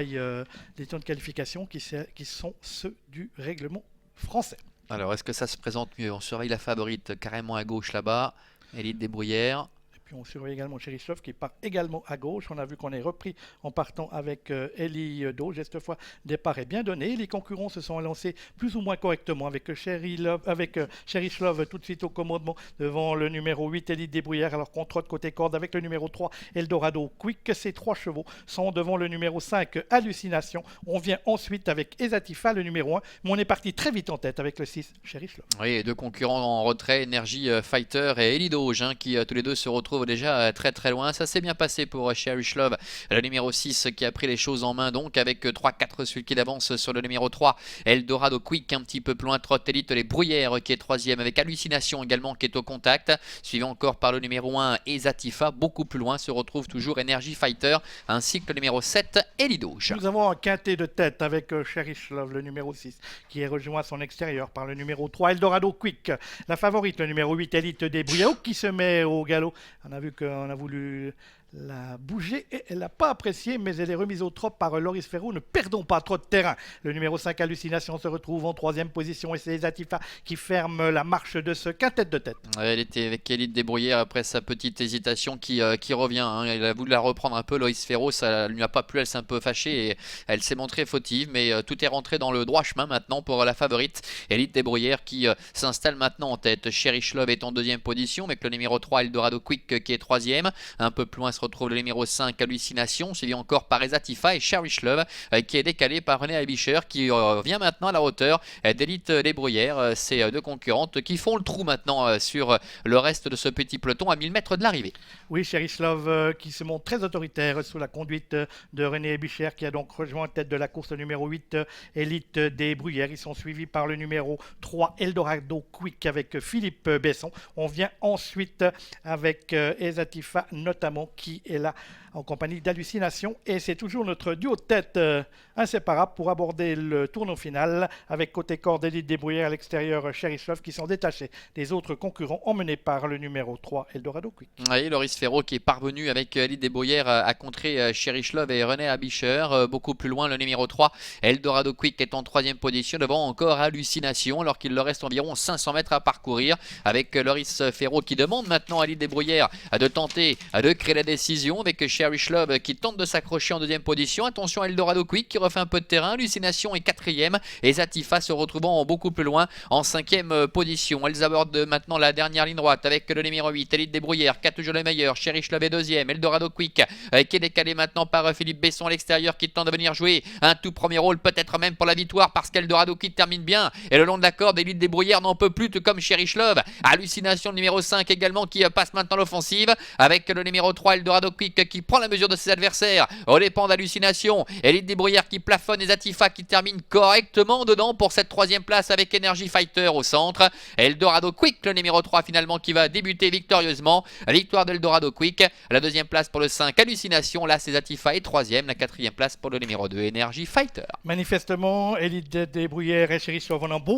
des temps de qualification qui sont ceux du règlement français. Alors, est-ce que ça se présente mieux? On surveille la favorite carrément à gauche là-bas. Élite des Bruyères. Puis on surveille également Cherislov qui part également à gauche. On a vu qu'on est repris en partant avec Eli Doge. Cette fois, le départ est bien donné. Les concurrents se sont lancés plus ou moins correctement avec Cherislov tout de suite au commandement devant le numéro 8 Eli Desbruyères. Alors qu'on trotte côté corde avec le numéro 3 Eldorado Quick. Ces trois chevaux sont devant le numéro 5 Hallucination. On vient ensuite avec Ezatifa le numéro 1. Mais on est parti très vite en tête avec le 6 Cherislov. Oui, et deux concurrents en retrait, Energy Fighter et Eli Doge, qui tous les deux se retrouvent déjà très très loin. Ça s'est bien passé pour Cherislov, le numéro 6 qui a pris les choses en main donc avec 3-4 celui qui avance sur le numéro 3 Eldorado Quick un petit peu plus loin, Trot Elite les Bruyères qui est troisième avec Hallucination également qui est au contact, suivi encore par le numéro 1 Ezatifa. Beaucoup plus loin se retrouve toujours Energy Fighter ainsi que le numéro 7 Eli Doge. Nous avons un quintet de tête avec Cherislov le numéro 6 qui est rejoint à son extérieur par le numéro 3 Eldorado Quick, la favorite le numéro 8 Elite des Bruyères qui se met au galop. On a vu qu'on a voulu la bouger et elle n'a pas apprécié, mais elle est remise au trot par Loris Ferro. Ne perdons pas trop de terrain. Le numéro 5 Hallucination se retrouve en troisième position et c'est Ezatifa qui ferme la marche de ce quintet de tête. Elle était avec Elite des Bruyères après sa petite hésitation qui revient. Elle a voulu la reprendre un peu, Loris Ferro, ça ne lui a pas plu, elle s'est un peu fâchée et elle s'est montrée fautive, mais tout est rentré dans le droit chemin maintenant pour la favorite Elite des Bruyères qui s'installe maintenant en tête. Cherislov est en deuxième position avec le numéro 3 Eldorado Quick qui est troisième. Un peu plus loin se retrouve le numéro 5 Hallucination, suivi encore par Ezatifa et Cherislov qui est décalé par René Abischer qui vient maintenant à la hauteur d'Elite des Bruyères. Ces deux concurrentes qui font le trou maintenant sur le reste de ce petit peloton à 1000 mètres de l'arrivée. Oui, Cherislov qui se montre très autoritaire sous la conduite de René Abischer qui a donc rejoint en tête de la course le numéro 8 Elite des Bruyères. Ils sont suivis par le numéro 3 Eldorado Quick avec Philippe Besson. On vient ensuite avec Ezatifa notamment qui est là en compagnie d'Hallucination et c'est toujours notre duo de tête inséparable pour aborder le tournoi final avec côté corde Elite des Bruyères à l'extérieur Cherislov qui sont détachés des autres concurrents emmenés par le numéro 3 Eldorado Quick. Oui, Loris Ferro qui est parvenu avec Elite des Bruyères à contrer Cherislov et René Abischer. Beaucoup plus loin, le numéro 3 Eldorado Quick est en troisième position devant encore Hallucination alors qu'il leur reste environ 500 mètres à parcourir avec Loris Ferro qui demande maintenant à Elite des Bruyères de tenter de créer la décision avec Cherislov qui tente de s'accrocher en deuxième position. Attention à Eldorado Quick qui refait un peu de terrain. Hallucination est quatrième et Ezatifa se retrouvant beaucoup plus loin en cinquième position. Elles abordent maintenant la dernière ligne droite avec le numéro 8 Elite des Bruyères qui a toujours le meilleur. Cherislov est deuxième. Eldorado Quick qui est décalé maintenant par Philippe Besson à l'extérieur qui tente de venir jouer un tout premier rôle peut-être même pour la victoire parce qu'Eldorado Quick termine bien et le long de la corde Elite des Bruyères n'en peut plus tout comme Cherislov. Hallucination le numéro 5 également qui passe maintenant l'offensive avec le numéro 3 Eldorado Quick qui prend la mesure de ses adversaires au dépend d'Hallucination. Elite des Bruyères qui plafonne et Ezatifa qui termine correctement dedans pour cette troisième place avec Energy Fighter au centre. Eldorado Quick le numéro 3 finalement qui va débuter victorieusement. Victoire d'Eldorado Quick. La deuxième place pour le 5 Hallucination. Là c'est Ezatifa et troisième. La quatrième place pour le numéro 2 Energy Fighter. Manifestement, Elite des Bruyères et Cherislov en ont beaucoup